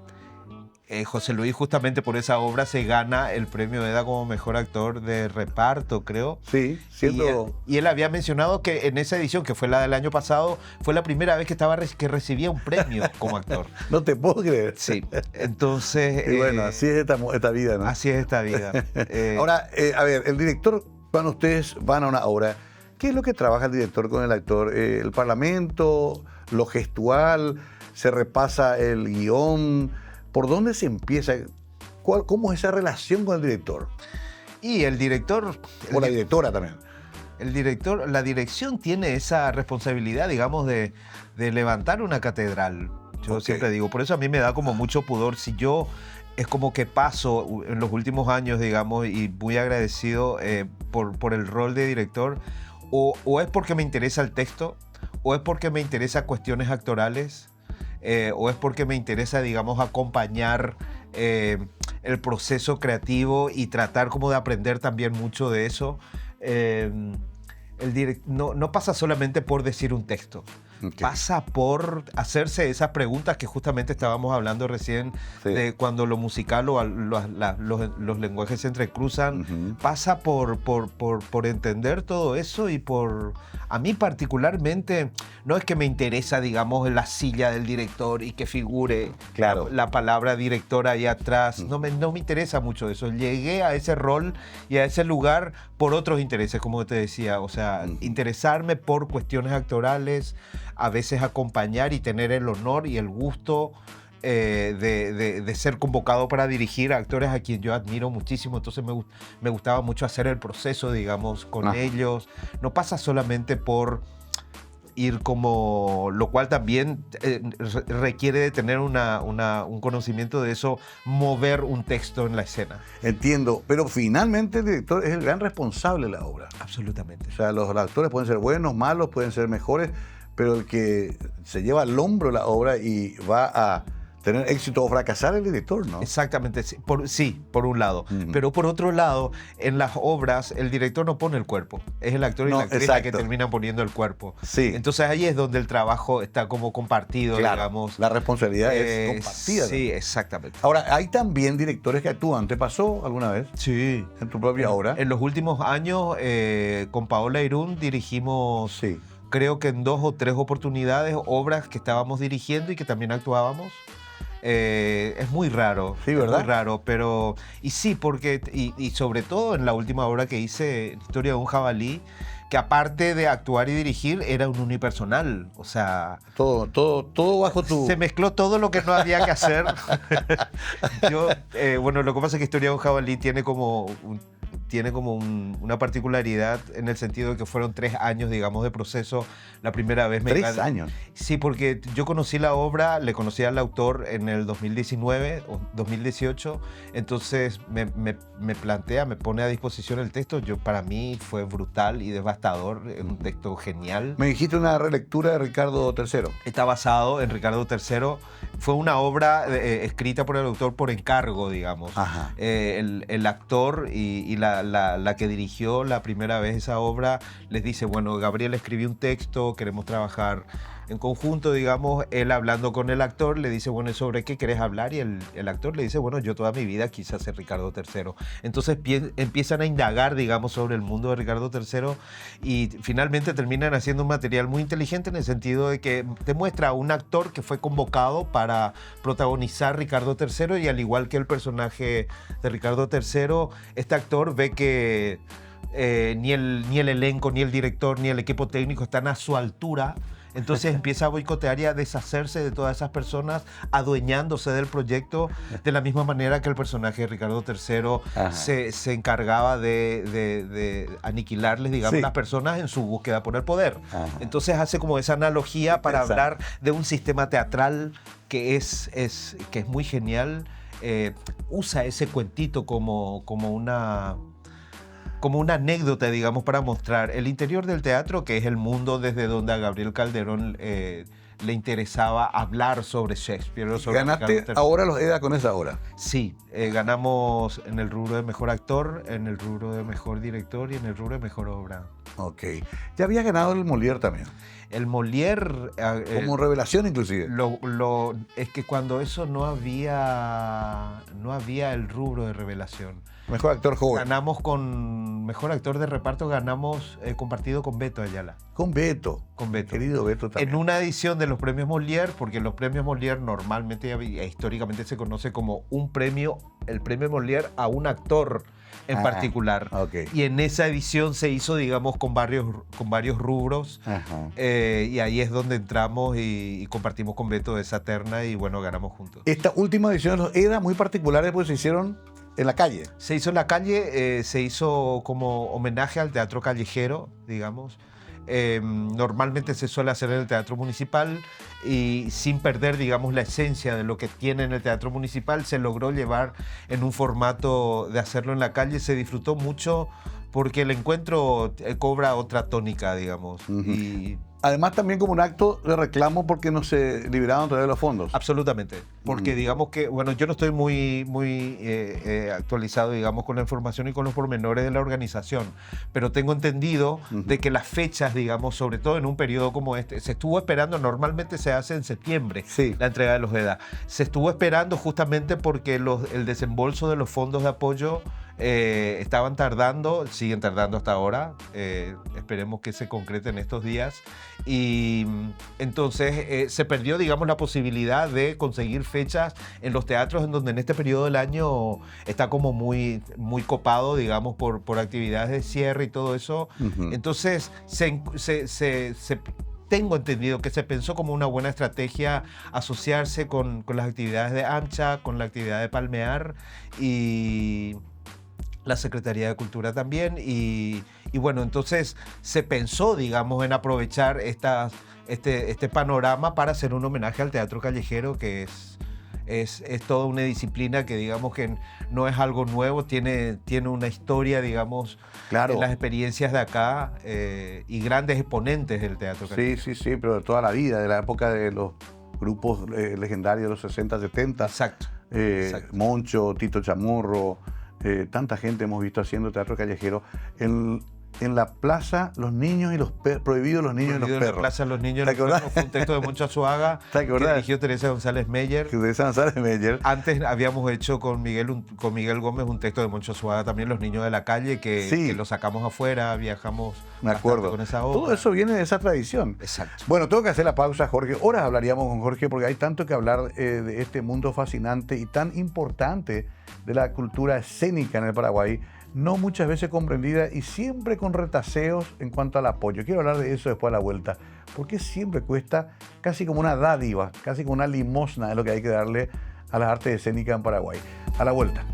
José Luis justamente por esa obra se gana el premio EDA como mejor actor de reparto, creo. Sí, siendo... Y él había mencionado que en esa edición, que fue la del año pasado, fue la primera vez que recibía un premio como actor. No te puedo creer. Sí, entonces... Y bueno, así es esta vida, ¿no? Así es esta vida. Ahora, a ver, el director, cuando ustedes van a una obra, ¿qué es lo que trabaja el director con el actor? ¿El parlamento, lo gestual, se repasa el guión? ¿Por dónde se empieza? ¿Cómo es esa relación con el director? Y el director... O la directora también. La dirección tiene esa responsabilidad, digamos, de levantar una catedral. Yo siempre digo, por eso a mí me da como mucho pudor. Si yo es como que paso en los últimos años, digamos, y muy agradecido por el rol de director, o es porque me interesa el texto, o es porque me interesan cuestiones actorales, o es porque me interesa, digamos, acompañar el proceso creativo y tratar como de aprender también mucho de eso. No pasa solamente por decir un texto. Pasa por hacerse esas preguntas que justamente estábamos hablando recién, de cuando lo musical o los lenguajes se entrecruzan. Pasa por entender todo eso y a mí particularmente, no es que me interesa, digamos, la silla del director y que figure la palabra director ahí atrás. No me interesa mucho eso. Llegué a ese rol y a ese lugar por otros intereses, como te decía. O sea, interesarme por cuestiones actorales, a veces acompañar y tener el honor y el gusto de ser convocado para dirigir a actores a quien yo admiro muchísimo. Entonces me gustaba mucho hacer el proceso, digamos, con ellos. No pasa solamente por ir como... Lo cual también requiere de tener un conocimiento de eso, mover un texto en la escena. Entiendo, pero finalmente el director es el gran responsable de la obra. Absolutamente. O sea, los actores pueden ser buenos, malos, pueden ser mejores, pero el que se lleva al hombro la obra y va a tener éxito o fracasar es el director, ¿no? Exactamente, sí, por un lado. Pero por otro lado, en las obras el director no pone el cuerpo. Es el actor y la actriz la que terminan poniendo el cuerpo. Sí. Entonces ahí es donde el trabajo está como compartido, digamos. La responsabilidad es compartida. Sí, exactamente. Ahora, hay también directores que actúan. ¿Te pasó alguna vez? Sí. ¿En tu propia obra? En los últimos años, con Paola Irún dirigimos... Sí. Creo que en 2 o 3 oportunidades, obras que estábamos dirigiendo y que también actuábamos. Es muy raro. Sí, ¿verdad? Es muy raro, pero... Y sí, porque... Y sobre todo en la última obra que hice, Historia de un jabalí, que aparte de actuar y dirigir, era un unipersonal. O sea... Todo bajo tu... Se mezcló todo lo que no había que hacer. Bueno, lo que pasa es que Historia de un jabalí tiene como... una particularidad en el sentido de que fueron 3 años, digamos, de proceso. La primera vez me... 3 años. Sí, porque yo conocí la obra, le conocí al autor en el 2019 o 2018, entonces me plantea, me pone a disposición el texto. Para mí fue brutal y devastador, es un texto genial. Me dijiste una relectura de Ricardo III. Está basado en Ricardo III. Fue una obra escrita por el autor por encargo, digamos. Ajá. El actor y la que dirigió la primera vez esa obra les dice, bueno, Gabriel escribió un texto, queremos trabajar en conjunto, digamos. Él hablando con el actor le dice, bueno, ¿sobre qué querés hablar? Y el actor le dice, bueno, yo toda mi vida quise ser Ricardo III. Entonces empiezan a indagar, digamos, sobre el mundo de Ricardo III y finalmente terminan haciendo un material muy inteligente en el sentido de que te muestra a un actor que fue convocado para protagonizar Ricardo III y al igual que el personaje de Ricardo III, este actor ve que ni el elenco, ni el director, ni el equipo técnico están a su altura Entonces empieza a boicotear y a deshacerse de todas esas personas, adueñándose del proyecto, de la misma manera que el personaje de Ricardo III se encargaba de aniquilarles, digamos, las personas en su búsqueda por el poder. Entonces hace como esa analogía para hablar de un sistema teatral que es muy genial. Usa ese cuentito como una anécdota, digamos, para mostrar el interior del teatro, que es el mundo desde donde a Gabriel Calderón le interesaba hablar sobre Shakespeare. Sobre ¿Ganaste ahora los EDA con esa obra? Sí, ganamos en el rubro de mejor actor, en el rubro de mejor director y en el rubro de mejor obra. Ok. Ya había ganado el Molière también. El Molière... como revelación inclusive. Es que cuando eso no había el rubro de revelación. Mejor actor joven. Ganamos con mejor actor de reparto, ganamos compartido con Beto Ayala. Con Beto. Con Beto. Querido Beto también. En una edición de los premios Molière, porque los premios Molière normalmente e históricamente se conoce como el premio Molière a un actor en particular. Okay. Y en esa edición se hizo, digamos, con varios rubros. Y ahí es donde entramos y compartimos con Beto esa terna y bueno, ganamos juntos. Esta última edición de los EDA muy particulares pues se hicieron en la calle. Se hizo en la calle, se hizo como homenaje al teatro callejero, digamos. Normalmente se suele hacer en el teatro municipal y sin perder, digamos, la esencia de lo que tiene en el teatro municipal, se logró llevar en un formato de hacerlo en la calle. Se disfrutó mucho porque el encuentro cobra otra tónica, digamos. Y además también como un acto de reclamo porque no se liberaron todavía los fondos. Absolutamente, porque digamos que, bueno, yo no estoy muy actualizado, digamos, con la información y con los pormenores de la organización, pero tengo entendido de que las fechas, digamos, sobre todo en un periodo como este, se estuvo esperando, normalmente se hace en septiembre, la entrega de los EDA. Se estuvo esperando justamente porque el desembolso de los fondos de apoyo estaban tardando, siguen tardando hasta ahora, esperemos que se concrete en estos días, y entonces se perdió, digamos, la posibilidad de conseguir fechas en los teatros en donde en este periodo del año está como muy copado, digamos, por actividades de cierre y todo eso. Entonces tengo entendido que se pensó como una buena estrategia asociarse con las actividades de AMCHA, con la actividad de Palmear y la Secretaría de Cultura también, y bueno, entonces se pensó, digamos, en aprovechar este panorama para hacer un homenaje al teatro callejero, que es toda una disciplina que, digamos, que no es algo nuevo, tiene una historia, digamos, en las experiencias de acá, y grandes exponentes del teatro callejero. Sí, pero de toda la vida, de la época de los grupos legendarios de los 60, 70. Exacto. Moncho, Tito Chamorro, tanta gente hemos visto haciendo teatro callejero. En la plaza, los niños y los perros, prohibidos los niños y los perros. En la plaza, los niños y los perros, fue un texto de Moncho Azuaga, que dirigió Teresa González Meyer. Antes habíamos hecho con Miguel Gómez un texto de Moncho Azuaga, también Los niños de la calle, que lo sacamos afuera, viajamos con esa obra. Todo eso viene de esa tradición. Exacto. Bueno, tengo que hacer la pausa, Jorge. Horas hablaríamos con Jorge porque hay tanto que hablar de este mundo fascinante y tan importante de la cultura escénica en el Paraguay, no muchas veces comprendida y siempre con retaseos en cuanto al apoyo. Quiero hablar de eso después a la vuelta, porque siempre cuesta casi como una dádiva, casi como una limosna de lo que hay que darle a las artes escénicas en Paraguay. A la vuelta.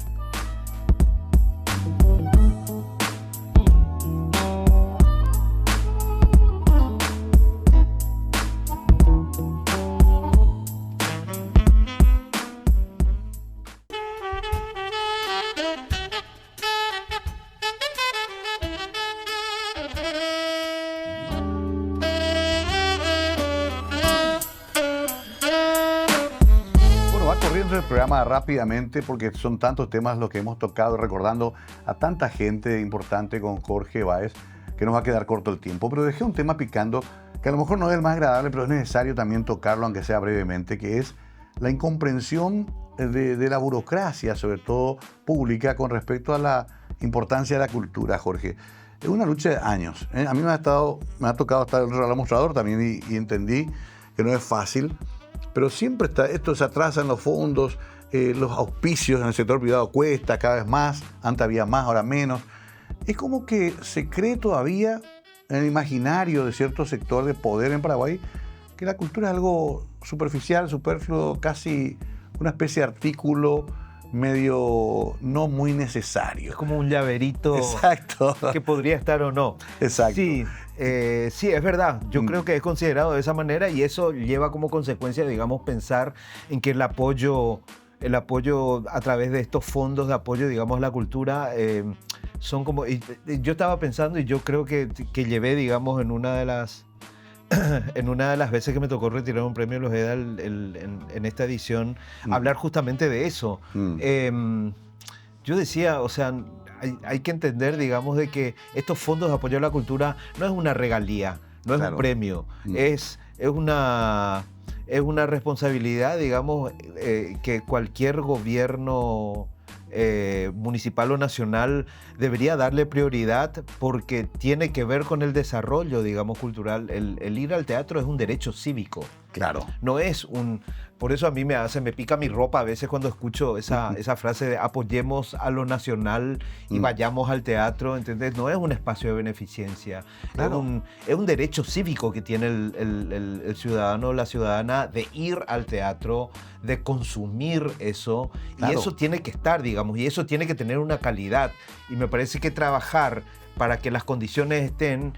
El programa rápidamente porque son tantos temas los que hemos tocado, recordando a tanta gente importante con Jorge Báez, que nos va a quedar corto el tiempo, pero dejé un tema picando que a lo mejor no es el más agradable, pero es necesario también tocarlo, aunque sea brevemente, que es la incomprensión de la burocracia, sobre todo pública, con respecto a la importancia de la cultura, Jorge. Es una lucha de años. A mí me ha tocado estar en el mostrador también y entendí que no es fácil. Pero siempre esto se atrasa en los fondos, los auspicios en el sector privado cuesta cada vez más, antes había más, ahora menos. Es como que se cree todavía en el imaginario de cierto sector de poder en Paraguay que la cultura es algo superficial, superfluo, casi una especie de artículo medio no muy necesario. Es como un llaverito. Exacto. Que podría estar o no. Exacto. Sí, sí, es verdad. Yo creo que es considerado de esa manera y eso lleva como consecuencia, digamos, pensar en que el apoyo a través de estos fondos de apoyo, digamos, a la cultura, son como... yo estaba pensando y yo creo que llevé, digamos, en una de las veces que me tocó retirar un premio de los EDA en esta edición, hablar justamente de eso. Yo decía, o sea, hay que entender, digamos, de que estos fondos de apoyo a la cultura no es una regalía, no es un premio, es una responsabilidad, digamos, que cualquier gobierno municipal o nacional debería darle prioridad porque tiene que ver con el desarrollo, digamos, cultural. El ir al teatro es un derecho cívico. Claro. No es un... Por eso a mí me pica mi ropa a veces cuando escucho esa frase de apoyemos a lo nacional y vayamos al teatro, ¿entendés? No es un espacio de beneficencia. Claro. Es un derecho cívico que tiene el ciudadano o la ciudadana de ir al teatro, de consumir eso. Claro. Y eso tiene que estar, digamos, y eso tiene que tener una calidad. Y me parece que trabajar para que las condiciones estén...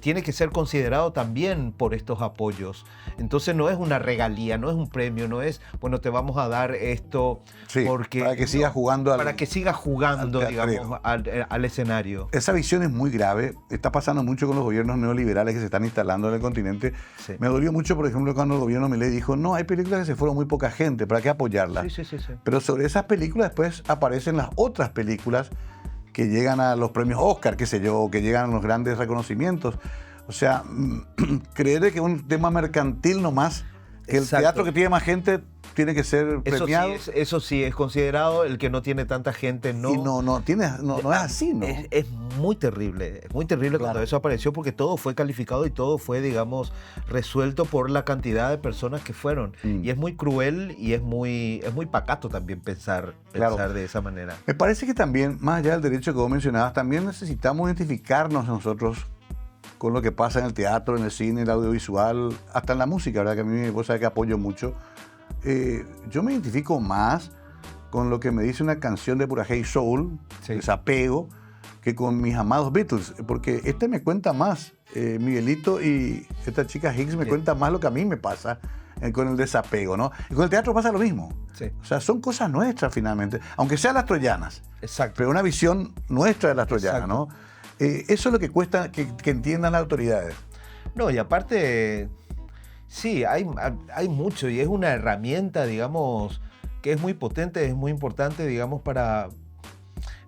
tiene que ser considerado también por estos apoyos. Entonces no es una regalía, no es un premio, no es, bueno, te vamos a dar esto porque... Para que sigas jugando para que sigas jugando, digamos, al escenario. Esa visión es muy grave. Está pasando mucho con los gobiernos neoliberales que se están instalando en el continente. Sí. Me dolió mucho, por ejemplo, cuando el gobierno Milei dijo, no, hay películas que se fueron muy poca gente, ¿para qué apoyarlas? Sí. Pero sobre esas películas después aparecen las otras películas que llegan a los premios Oscar, qué sé yo, que llegan a los grandes reconocimientos. O sea, creer que es un tema mercantil nomás, que el teatro que tiene más gente tiene que ser premiado. Eso sí es considerado, el que no tiene tanta gente no. Y no es así, ¿no? Es muy terrible cuando eso apareció porque todo fue calificado y todo fue, digamos, resuelto por la cantidad de personas que fueron. Y es muy cruel y es muy pacato también pensar de esa manera. Me parece que también, más allá del derecho que vos mencionabas, también necesitamos identificarnos nosotros con lo que pasa en el teatro, en el cine, en el audiovisual, hasta en la música, ¿verdad? Que a mí, vos sabés que apoyo mucho. Yo me identifico más con lo que me dice una canción de Pura Hey Soul, Desapego, que con mis amados Beatles, porque me cuenta más, Miguelito y esta chica Higgs me cuenta más lo que a mí me pasa con el desapego, ¿no? Y con el teatro pasa lo mismo. Sí. O sea, son cosas nuestras finalmente, aunque sean las troyanas. Exacto. Pero una visión nuestra de las troyanas, ¿no? Eso es lo que cuesta que entiendan las autoridades. No, y aparte... Sí, hay mucho y es una herramienta, digamos, que es muy potente, es muy importante, digamos, para...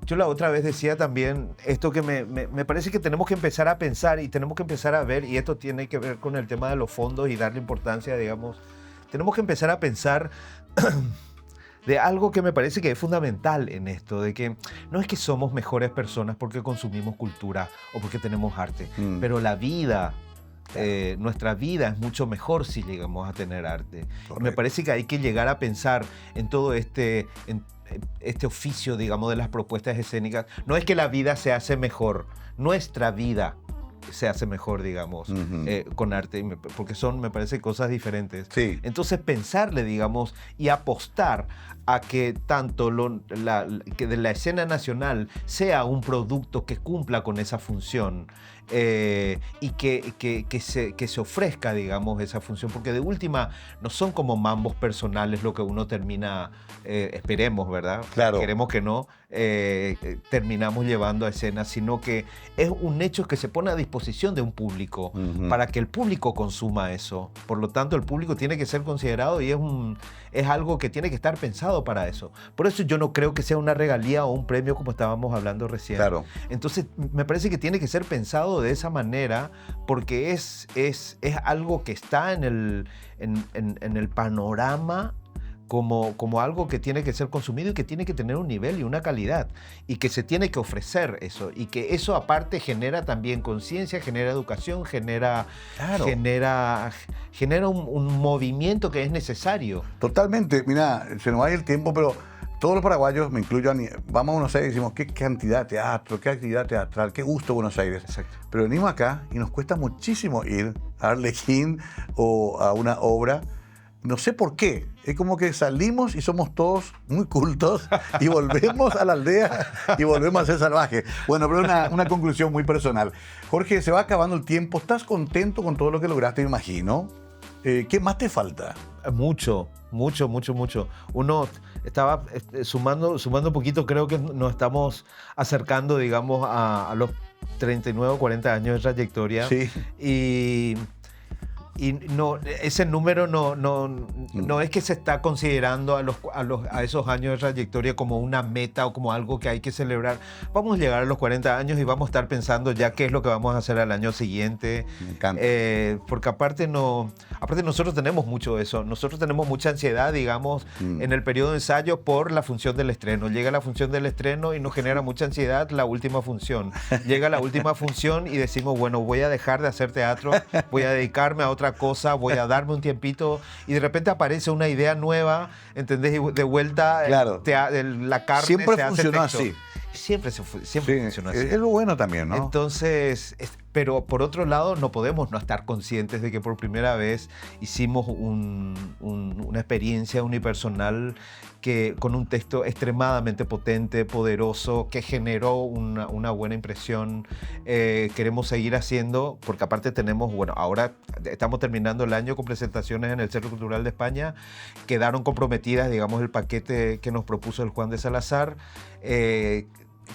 Yo la otra vez decía también esto que me parece que tenemos que empezar a pensar y tenemos que empezar a ver, y esto tiene que ver con el tema de los fondos y darle importancia, digamos, tenemos que empezar a pensar de algo que me parece que es fundamental en esto, de que no es que somos mejores personas porque consumimos cultura o porque tenemos arte, pero la vida... nuestra vida es mucho mejor si llegamos a tener arte. Me parece que hay que llegar a pensar en todo este oficio, digamos, de las propuestas escénicas. No es que la vida se hace mejor, nuestra vida se hace mejor, digamos, con arte, porque son, me parece, cosas diferentes. Sí. Entonces pensarle, digamos, y apostar a que tanto que de la escena nacional sea un producto que cumpla con esa función y que se ofrezca, digamos, esa función, porque de última no son como mambos personales lo que uno termina, esperemos, ¿verdad? Claro. Queremos que no, terminamos llevando a escena, sino que es un hecho que se pone a disposición de un público para que el público consuma eso. Por lo tanto, el público tiene que ser considerado y es algo que tiene que estar pensado para eso. Por eso yo no creo que sea una regalía o un premio como estábamos hablando recién. Claro. Entonces, me parece que tiene que ser pensado de esa manera porque es algo que está en el panorama como algo que tiene que ser consumido y que tiene que tener un nivel y una calidad y que se tiene que ofrecer eso y que eso aparte genera también conciencia, genera educación, genera un movimiento que es necesario. Totalmente, mira, se nos va el tiempo, pero todos los paraguayos, me incluyo, vamos a Buenos Aires y decimos, qué cantidad de teatro, qué actividad teatral, qué gusto Buenos Aires. Exacto. Pero venimos acá y nos cuesta muchísimo ir a Arlequín o a una obra. No sé por qué. Es como que salimos y somos todos muy cultos y volvemos a la aldea y volvemos a ser salvajes. Bueno, pero una conclusión muy personal. Jorge, se va acabando el tiempo. ¿Estás contento con todo lo que lograste, me imagino? ¿Qué más te falta? Mucho. Uno estaba sumando un poquito, creo que nos estamos acercando, digamos, a los 39 o 40 años de trayectoria. Sí. Y no, ese número no es que se está considerando a esos años de trayectoria como una meta o como algo que hay que celebrar. Vamos a llegar a los 40 años y vamos a estar pensando ya qué es lo que vamos a hacer al año siguiente. Me encanta. Porque aparte nosotros tenemos mucho eso. Nosotros tenemos mucha ansiedad, digamos, en el periodo de ensayo por la función del estreno. Llega la función del estreno y nos genera mucha ansiedad la última función. Llega la última función y decimos, bueno, voy a dejar de hacer teatro, voy a dedicarme a otra cosa, voy a darme un tiempito, y de repente aparece una idea nueva, ¿entendés? Y de vuelta, claro, la carne siempre se hace funcionó texto. así. Siempre funcionó así. Es lo bueno también, ¿no? Entonces, pero por otro lado, no podemos no estar conscientes de que por primera vez hicimos una experiencia unipersonal con un texto extremadamente potente, poderoso, que generó una buena impresión. Queremos seguir haciendo, porque aparte tenemos, bueno, ahora estamos terminando el año con presentaciones en el Centro Cultural de España. Quedaron comprometidas, digamos, el paquete que nos propuso el Juan de Salazar.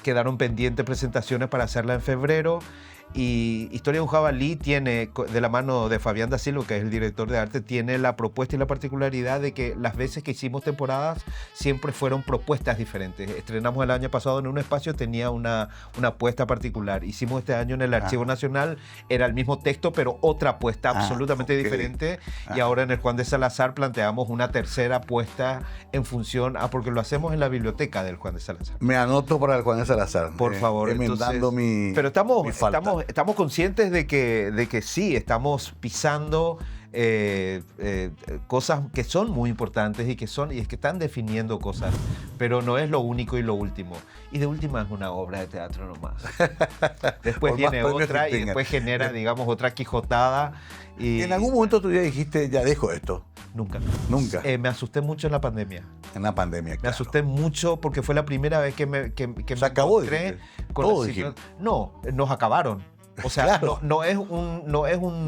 Quedaron pendientes presentaciones para hacerla en febrero. Y Historia de un jabalí tiene, de la mano de Fabián da Silva, que es el director de arte, tiene la propuesta y la particularidad de que las veces que hicimos temporadas siempre fueron propuestas diferentes. Estrenamos el año pasado en un espacio, tenía una apuesta particular. Hicimos este año en el Archivo Nacional, era el mismo texto, pero otra apuesta absolutamente diferente. Y ahora en el Juan de Salazar planteamos una tercera apuesta en función porque lo hacemos en la biblioteca del Juan de Salazar. Me anoto para el Juan de Salazar. Por favor. Enmendando pero mi falta. Estamos conscientes de que sí, estamos pisando cosas que son muy importantes y que están definiendo cosas, pero no es lo único y lo último. Y de última es una obra de teatro nomás. Después viene otra y después genera, digamos, otra quijotada. Y ¿En algún momento tú ya dijiste, ya dejo esto? Nunca. Nunca. Me asusté mucho en la pandemia. En la pandemia, claro. Me asusté mucho porque fue la primera vez que me acabó, encontré con todos la dijimos. No, nos acabaron. O sea, claro. no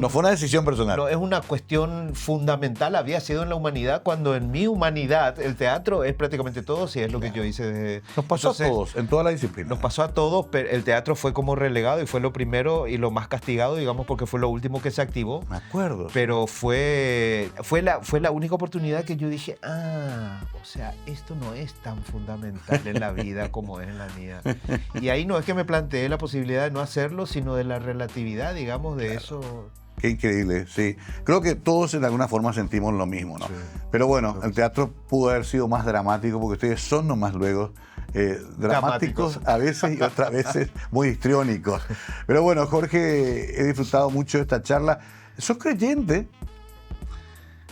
fue una decisión personal. No es una cuestión fundamental, había sido en la humanidad, cuando en mi humanidad el teatro es prácticamente todo, si es lo que yo hice desde... Nos pasó a todos, en toda la disciplina. Nos pasó a todos, pero el teatro fue como relegado y fue lo primero y lo más castigado, digamos, porque fue lo último que se activó. Me acuerdo. Pero fue la única oportunidad que yo dije, o sea, esto no es tan fundamental en la vida como es en la mía. Y ahí no es que me planteé la posibilidad de no hacerlo, sino de la relatividad, digamos, de eso. Qué increíble, sí. Creo que todos de alguna forma sentimos lo mismo, ¿no? Sí. Pero bueno, el teatro pudo haber sido más dramático porque ustedes son nomás luego dramáticos a veces y otras veces muy histriónicos. Pero bueno, Jorge, he disfrutado mucho de esta charla. ¿Sos creyente?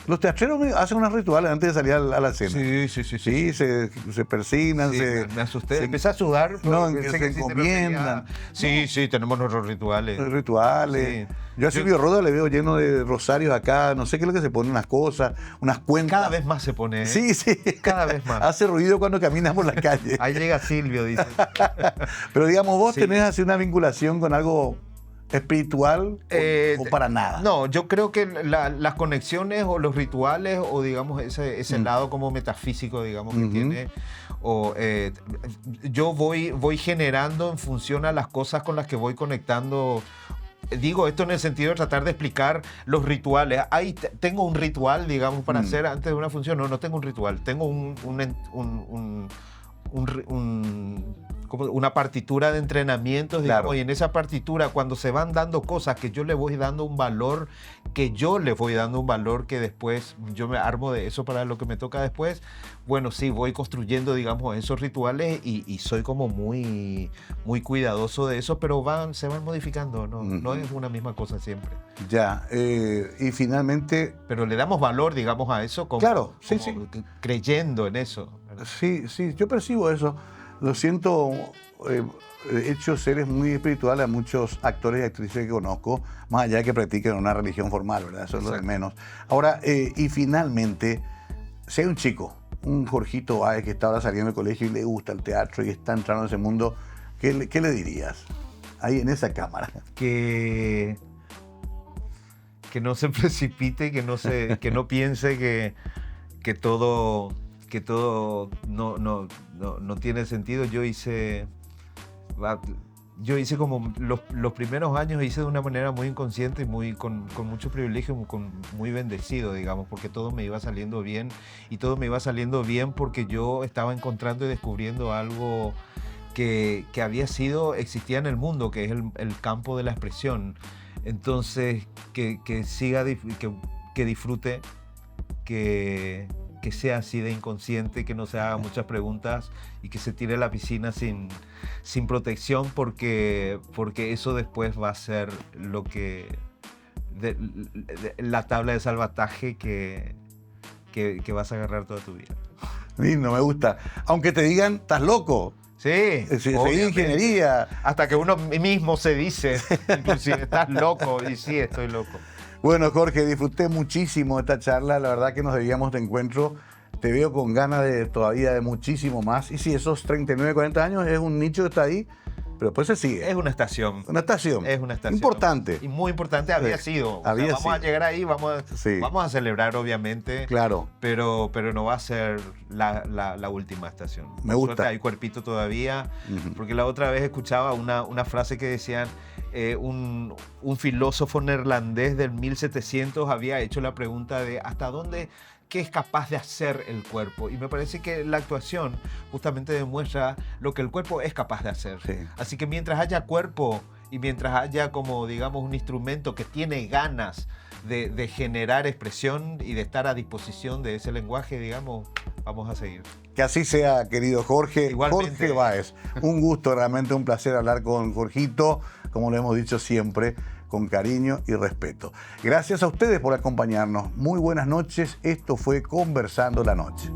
Los teatreros hacen unos rituales antes de salir a la escena. Sí, se persignan, sí, me asusté. Empecé a sudar. No, se encomiendan. Sí, tenemos nuestros rituales. Rituales. Sí. Yo a Silvio Roda le veo lleno de rosarios acá, no sé qué es lo que se pone, unas cosas, unas cuentas. Cada vez más se pone. Sí. Cada vez más. Hace ruido cuando caminas por la calle. Ahí llega Silvio, dice. Pero digamos, vos tenés así una vinculación con algo espiritual o para nada. No, yo creo que las conexiones o los rituales o digamos ese lado como metafísico, digamos, que tiene, yo voy generando en función a las cosas con las que voy conectando. Digo esto en el sentido de tratar de explicar los rituales. Tengo un ritual, digamos, para hacer antes de una función. No tengo un ritual. Tengo como una partitura de entrenamientos, digamos, claro. Y en esa partitura, cuando se van dando cosas que yo le voy dando un valor, que después yo me armo de eso para lo que me toca después, bueno, sí, voy construyendo, digamos, esos rituales y soy como muy, muy cuidadoso de eso, pero se van modificando, no es una misma cosa siempre. Ya, y finalmente... Pero le damos valor, digamos, a eso como, claro, sí. creyendo en eso, ¿verdad? Sí, sí, yo percibo eso. Lo siento, hecho seres muy espirituales a muchos actores y actrices que conozco, más allá de que practiquen una religión formal, ¿verdad? Eso es lo de menos. Ahora, y finalmente, si hay un chico, un Jorgito Báez que está ahora saliendo del colegio y le gusta el teatro y está entrando en ese mundo, ¿qué le dirías ahí en esa cámara? Que no se precipite, que no piense que todo no tiene sentido. Yo hice como los primeros años, hice de una manera muy inconsciente y con mucho privilegio, muy bendecido, digamos, porque todo me iba saliendo bien, y todo me iba saliendo bien porque yo estaba encontrando y descubriendo algo que existía en el mundo, que es el campo de la expresión. Entonces, que siga, que disfrute, que sea así de inconsciente, que no se haga muchas preguntas y que se tire a la piscina sin protección, porque eso después va a ser lo que la tabla de salvataje que vas a agarrar toda tu vida. Lindo, me gusta. Aunque te digan, estás loco. Sí, seguí ingeniería. Hasta que uno mismo se dice, inclusive, estás loco, y sí, estoy loco. Bueno, Jorge, disfruté muchísimo esta charla. La verdad que nos debíamos de encuentro. Te veo con ganas todavía de muchísimo más. Y sí, esos 39, 40 años es un nicho que está ahí, pero después se sigue. Es una estación. Una estación. Es una estación. Importante. Y muy importante había sido. Vamos a llegar ahí, vamos a celebrar, obviamente. Claro. Pero no va a ser la última estación. Me gusta. Suerte, hay cuerpito todavía. Porque la otra vez escuchaba una frase que decían, un filósofo neerlandés del 1700 había hecho la pregunta de ¿hasta dónde? ¿Qué es capaz de hacer el cuerpo? Y me parece que la actuación justamente demuestra lo que el cuerpo es capaz de hacer. Sí. Así que mientras haya cuerpo y mientras haya, como digamos, un instrumento que tiene ganas de generar expresión y de estar a disposición de ese lenguaje, digamos, vamos a seguir. Que así sea, querido Jorge. Igualmente. Jorge Báez. Un gusto, realmente un placer hablar con Jorgito, como lo hemos dicho siempre, con cariño y respeto. Gracias a ustedes por acompañarnos. Muy buenas noches. Esto fue Conversando la Noche.